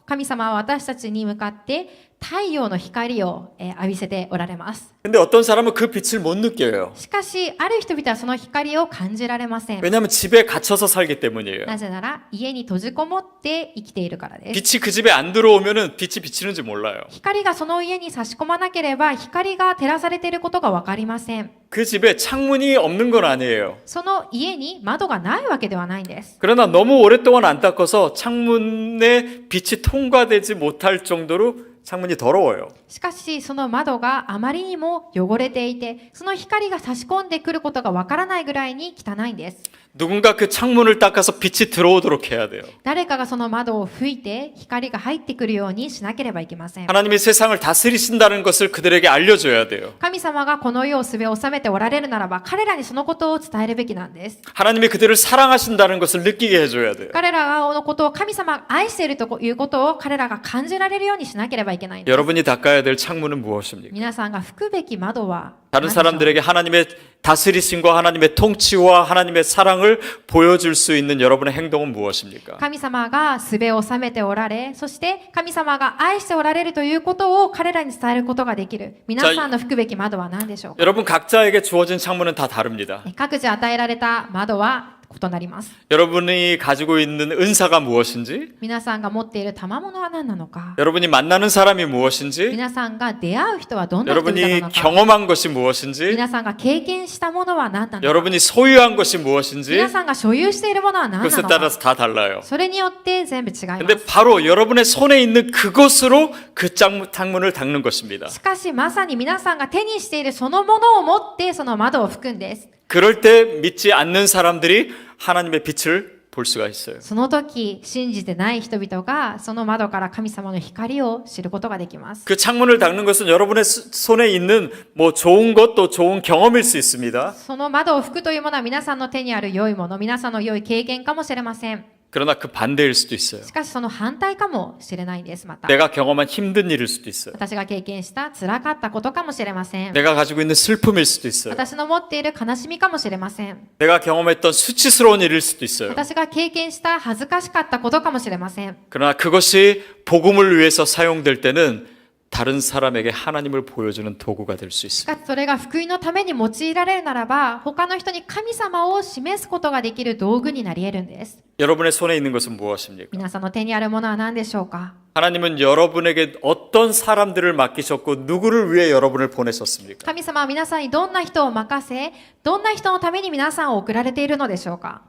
神様は私たちに向かって太陽の光を浴びせておられます。 근데 어떤 사람은 그 빛을 못 느껴요. しかしある人々はその光を感じられません。 왜냐하면 집에 갇혀서 살기 때문이에요. なぜなら家に閉じこもって生きているからです。 빛이 그 집에 안 들어오면은 빛이 비치는지 몰라요. 光がその家に差し込まなければ光が照らされていることがわかりません。 그 집에 창문이 없는 건 아니에요. その家に窓がないわけではないんです。 그러나 너무 오랫동안 안 닦아서 창문에 빛이 통과되지 못할 정도로 창문이 더러워요. しかしその窓があまりにも汚れていて、その光が差し込んでくることがわからないぐらいに汚いんです。 누군가 그 창문을 닦아서 빛이 들어오도록 해야 돼요. 誰かがその窓を拭いて光が入ってくるようにしなければいけません。 하나님이 세상을 다스리신다는 것을 그들에게 알려줘야 돼요. 神様がこの世をすべを治めておられるならば、彼らにそのことを伝えるべきなんです。 하나님이 그들을 사랑하신다는 것을 느끼게 해줘야 돼요. 彼らのことを神様が愛しているということを彼らが感じられるようにしなければいけないんです。 여러분이 닦아야 될 창문은 무엇입니까? 皆さんが拭くべき窓は 다른 何でしょう？ 사람들에게 하나님의 다스리심과 하나님의 통치와 하나님의 사랑을 보여줄 수 있는 여러분의 행동은 무엇입니까? 神様がすべを治めておられ、そして神様が愛しておられるということを彼らに伝えることができる。皆さんの拭くべき窓は何でしょうか？ 여러분 각자에게 주어진 창문은 다 다릅니다. 各自与えられた窓は異なります。 여러분이 가지고 있는 은사가 무엇인지, 皆さんが持っている賜物は何なのか、 여러분이 만나는 사람이 무엇인지, 皆さんが出会う人はどんな人々な 여러분이 のか、 경험한 것이 무엇인지, 皆さんが経験したものは何なのか、 여러분이 소유한 것이 무엇인지, 皆さんが所有しているものは何な 그것에 のか、 따라서 다 달라요. それによって全部違いま 근데 す。 바로 여러분의 손에 있는 그것으로 그 창문을 닦는 것입니다. しかしまさに皆さんが手にしているそのものを持ってその窓を拭くんです。 그럴 때 믿지 않는 사람들이 하나님의 빛을 볼 수가 있어요. その時信じてない人々がその窓から神様の光を知ることができます。 그 창문을 닦는 것은 여러분의 손에 있는 뭐 좋은 것 또 좋은 경험일 수 있습니다. その窓を拭くというものは皆さんの手にある良いもの、皆さんの良い経験かもしれません。 그러나 그 반대일 수도 있어요. しかしその反対かもしれないんです。また 내가 경험한 힘든 일일 수도 있어요. 私が経験した辛かったことかもしれません。 내가 가지고 있는 슬픔일 수도 있어요. 私の持っている悲しみかもしれません。 내가 경험했던 수치스러운 일일 수도 있어요. 私が経験した恥ずかしかったことかもしれません。 그러나 그것이 복음을 위해서 사용될 때는 다른 사람에게 하나님을 보여주는 도구가 될 수 し 있습니다. かしそれが福音のために用いられるならば、他の人に神様を示すことができる道具になり得るんです。 여러분의 손에 있는 것은 무엇입니까? 皆さんの手にあるものは何でしょうか。 하나님은 여러분에게 어떤 사람들을 맡기셨고 누구를 위해 여러분을 보내셨습니까? 神様は皆さんにどんな人を任せ、どんな人のために皆さんを送られているのでしょうか。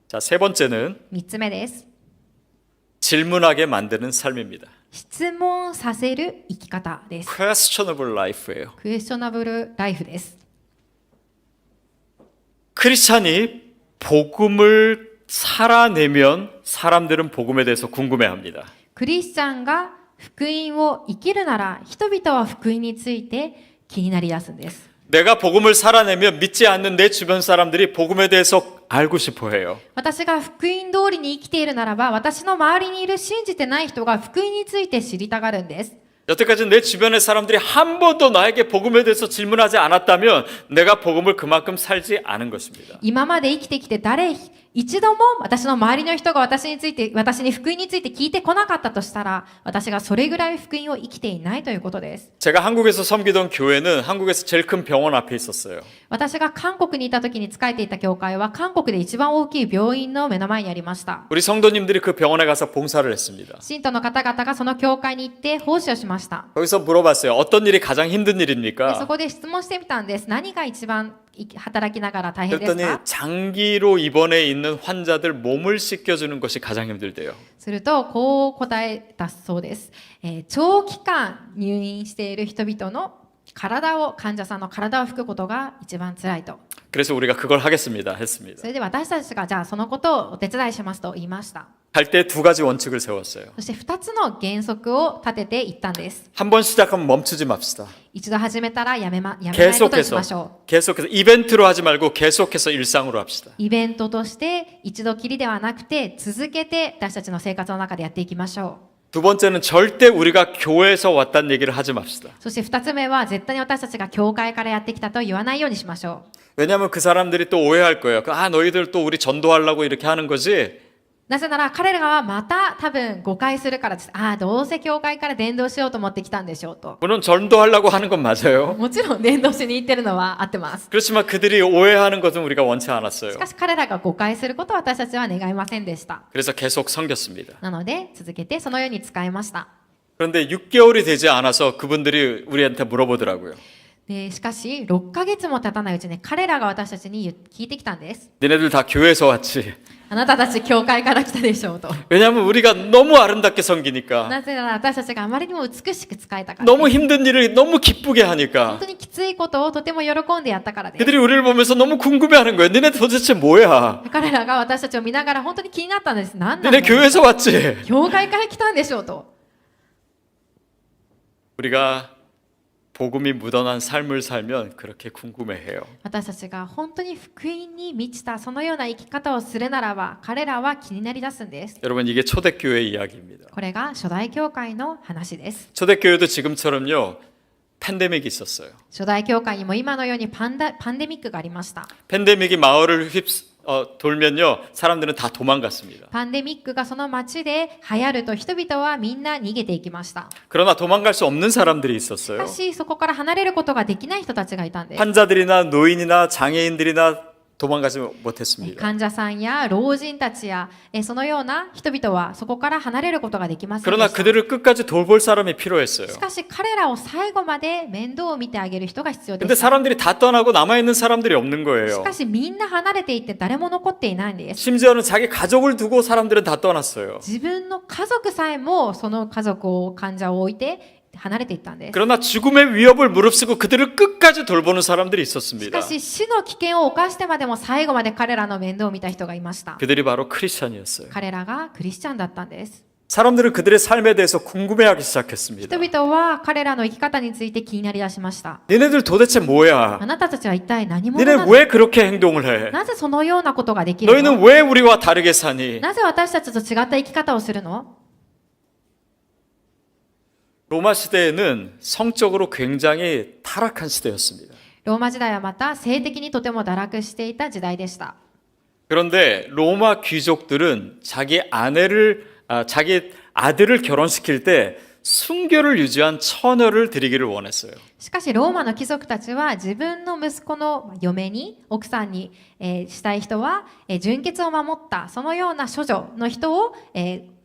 자, 세 번째는 3つ目です。 질문하게 만드는 삶입니다. 質問させる生き方です。 questionable life예요. クエスチョナブルライフです。 크리스찬이 복음을 살아내면 사람들은 복음에 대해서 궁금해합니다. クリスチャンが福音を生きるなら、人々は福音について気になり出すんです。 내가 복음을 살아내면 믿지 않는 내 주변 사람들이 복음에 대해서 알고 싶어 해요. 私が福音通りに生きているならば、私の周りにいる信じてない人が福音について知りたがるんです。 여태까지 내 주변의 사람들이 한 번도 나에게 복음에 대해서 질문하지 않았다면 내가 복음을 그만큼 살지 않은 것입니다. 今まで生きてきて一度も私の周りの人が私に福音について聞いてこなかったとしたら、私がそれぐらい福音を生きていないということです。 제가 한국에서 섬기던 교회는 한국에서 제일 큰 병원 앞에 있었어요. 私が韓国にいた時に仕えていた教会は韓国で一番大きい病院の目の前にありました。 우리 성도님들이 그 병원에 가서 봉사를 했습니다. 信徒の方々がその教会に行って奉仕をしました。 거기서 물어봤어요. 어떤 일이 가장 힘든 でそ 일입니까? こで質問してみたんです。何が一番働きながら大変です 그랬더니 か？ 장기로 입원해 있는 환자들 몸을 씻겨주는 것이 가장 힘들대요. するとこう答えたそうです。長期間入院している人々の患者さんの体を拭くことが一番辛いと。 그래서 우리가 그걸 하겠습니다. 했습니다. それで私たちがじゃあそのことをお手伝いしますと言いました。 할 때 두 가지 원칙을 세웠어요. そして2つの原則を立てていったんです。 한 번 시작하면 멈추지 맙시다. 一度始めたらやめないことにしましょう。 계속해서 이벤트로 하지 말고 계속해서 일상으로 합시다. イベントとして一度きりではなくて続けて私たちの生活の中でやっていきましょう。 두 번째는 절대 우리가 교회에서 왔다는 얘기를 하지 맙시다. そして2つ目は絶対に私たちが教会からやってきたと言わないようにしましょう。 왜냐하면 그 사람들이 또 오해할 거예요. 아, 너희들 또 우리 전도하려고 이렇게 하는 거지? なぜなら彼らはまた多分誤解するからです。ああ、どうせ教会から伝道しようと思ってきたんでしょうと。 물론 전도하려고 하는 건 맞아요. もちろん伝道しに行ってるのは合ってます。 그렇지만 그들이 오해하는 것은 우리가 원치 し 않았어요. かし彼らが誤解することは私たちは願いませんでした。 그래서 계속 섬겼습니다. なので続けてそのように使いました。 그런데 6개월이 되지 않아서 그분들이 우리한테 물어보더라고요. でしかし6ヶ月も経たないうちに彼らが私たちに聞いてきたんです。 니네들 다 교회에서 왔지. あなたたち教会から来たでしょうと。 왜냐하면 우리가 너무 아름답게 섬기니까. なぜなら私たちがあまりにも美しく使えたから。 너무 힘든 일을 너무 기쁘게 本 하니까. 当にきついことをとても喜んでやったからです。 그들이 우리를 보면서 너무 궁금해하는 거예요. 니네 도대체 뭐야? 彼らが私たちを見ながら本当に気になったんです。何な 니네 の？ 교회에서 왔지. 教会から来たんでしょうと。 우리가 복음이 묻어난 삶을 살면 그렇게 궁금해해요. 私たちが本当に福音に満ちたそのような生き方をするならば彼らは気になりだすんです。 여러분 이게 초대교회 이야기입니다. これが初代教会の話です。 초대교회도 지금처럼요. 팬데믹이 있었어요. 初代教会にも今のようにパンデミックがありました。 팬데믹이 마을을 돌면요. 사람들은 다 도망갔습니다. パンデミックがその街で流行ると人々はみんな逃げていきました。 그러나 도망갈 수 없는 사람들이 し 있었어요. かしそこから離れることができない人たちがいたんです。 환자들이나 노인이나 장애인들이나 도망가지 못했습니다. 患者さんや老人たちやそのような人々はそこから離れることができませんで 그러나 した。 그들을 끝까지 돌볼 사람이 필요했어요. しかし彼らを最後まで面倒を見てあげる人が必要で 근데 した。 사람들이 다 떠나고 남아있는 사람들이 없는 し 거예요. かしみんな離れていって誰も残っていないんです。 심지어는 자기 가족을 두고 사람들은 다 떠났어요. 自分の家族さえもその家族を患者を置いて離れていったんです。 그러나 죽음의 위협을 무릅쓰고 그들을 끝까지 돌보는 사람들이 し 있었습니다. かし死の危険を冒してまでも最後まで彼らの面倒を見た人がいました。 그들이 바로 크리스찬이었어요. 彼らがクリスチャンだったんです。 사람들은 그들의 삶에 대해서 궁금해하기 시작했습니다. 人々は彼らの生き方について気になりだしました。 니네들 도대체 뭐야? あなたたちは一体何者な 니네 の？ 왜 그렇게 행동을 해? なぜそのようなことができるの？ 너희는 왜 우리와 다르게 사니? なぜ私たちと違った生き方をするの？ 로마 시대에는 성적으로 굉장히 타락한 시대였습니다. ローマ時代はまた性的にとても堕落していた時代でした。 그런데 로마 귀족들은 자기 아들을 결혼시킬 때 순교를 유지한 처녀를 드리기를 원했어요. しかしローマの貴族たちは自分の息子の嫁に奥さんに、したい人は、純潔を守ったそのような処女の人を、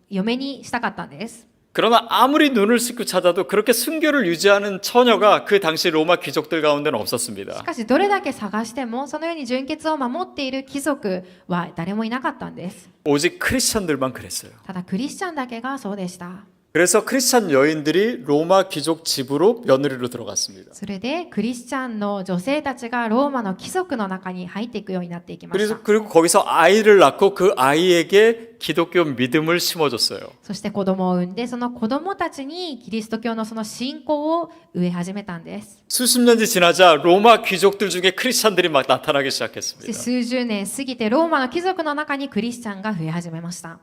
嫁にしたかったんです。 그러나 아무리 눈을 씻고 찾아도 그렇게 순교를 유지하는 처녀가 그 당시 로마 귀족들 가운데는 し 없었습니다. かしどれだけ探してもそのように純潔を守っている貴族は誰もいなかったんです。 오직 크리스찬들만 그랬어요. ただクリスチャンだけがそうでした。 그래서 크리스찬 여인들이 로마 귀족 집으로 며느리로 들어갔습니다. それでクリスチャンの女性たちがローマの貴族の中に入っていくようになっていきました。 그리고 거기서 아이를 낳고 그 아이에게 기독교 믿음을 심어줬어요. そして子供を産んでその子供たちにキリスト教のその信仰を植え始めたんです。 수십 년이 지나자 로마 귀족들 중에 크리스찬들이 막 나타나기 そして 시작했습니다. 数十年過ぎてローマの貴族の中にクリスチャンが増え始めました。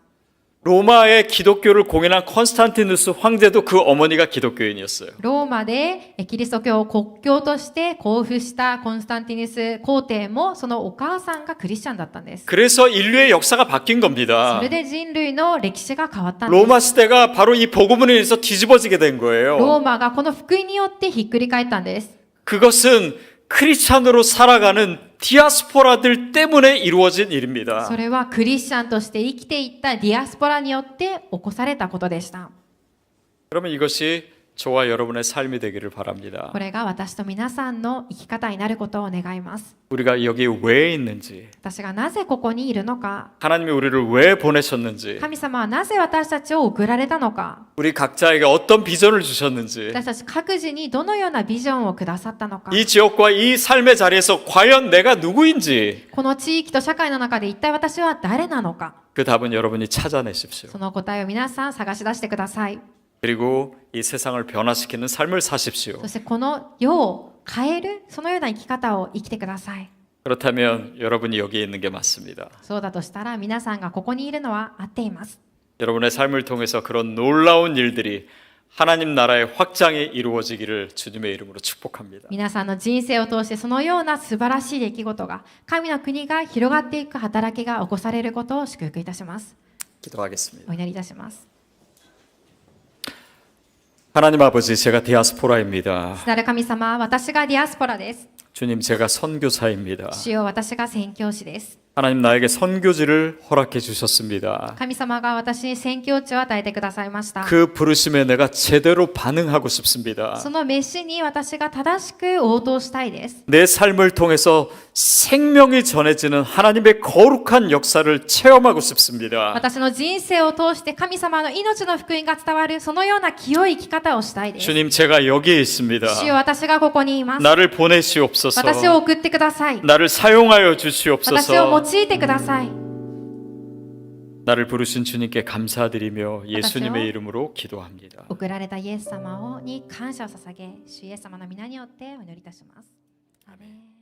로마의 기독교를 공인한 컨스탄티누스 황제도 그 어머니가 기독교인이었어요. ローマでキリスト教を国教として公布したコンスタンティヌス皇帝もそのお母さんがクリスチャンだったんです。 그래서 인류의 역사가 바뀐 そ 겁니다. れで人類の歴史が変わったんです。 로마 시대가 바로 이 복음으로 인해서 뒤집어지게 된 ロ 거예요. ーマがこの福音によってひっくり返ったんです。 그것은 크리스찬으로 살아가는 디아스포라들 때문에 이루어진 일입니다. それはクリスチャンとして生きていったディアスポラによって起こされたことでした。 그러면 이것이 저와 여러분의 삶이 되기를 바랍니다. これが私と皆さんの生き方になることを願います。 우리가 여기 왜 있는지, 私がなぜここにいるのか、 하나님이 우리를 왜 보내셨는지, 神様はなぜ私たちを送られたのか、 우리 각자에게 어떤 비전을 주셨는지, 私たち各自にどのようなビジョンをくださったのか、 이 지역과 이 삶의 자리에서 과연 내가 누구인지 この地域と社会の中で一体私は誰なのか、 그 답은 여러분이 찾아내십시오. その答えを皆さん探し出してください。 그리고 이 세상을 변화시키는 삶을 사십시오. そしてこの世を変えるそのような生き方を生きてください。 그렇다면 여러분이 여기에 있는 게 맞습니다. そうだとしたら皆さんがここにいるのは合っています。 여러분의 삶을 통해서 그런 놀라운 일들이 하나님 나라의 확장이 이루어지기를 주님의 이름으로 축복합니다. 皆さんの人生を通してそのような素晴らしい出来事が神の国が広がっていく働きが起こされることを祝福いたします。 기도하겠습니다. お祈りいたします。 하나님 아버지, 제가 디아스포라입니다. 主なる神様、私がディアスポラです。 주님, 제가 선교사입니다. 主よ、私が宣教師です。 하나님 나에게 선교지를 허락해 주셨습니다. 神様が私に宣教地を与えてくださいました。 그 부르심에 내가 제대로 반응하고 싶습니다. その召しに私が正しく応答したいです。 내 삶을 통해서 생명이 전해지는 하나님의 거룩한 역사를 체험하고 싶습니다. 私の人生を通して神様の命の福音が伝わるそのような清い生き方をしたいです。 주님, 제가 여기에 있습니다. 主よ、私がここにいます。 나를 보내시옵소서. 私を送ってください。 나를 사용하여 私を 주시옵소서. 用いてください。 나를 부르신 주님께 감사드리며 예수님의 이름으로 기도합니다. 送られたイエス様に感謝を捧げ、主イエス様の皆によってお祈りいたします。アーメン。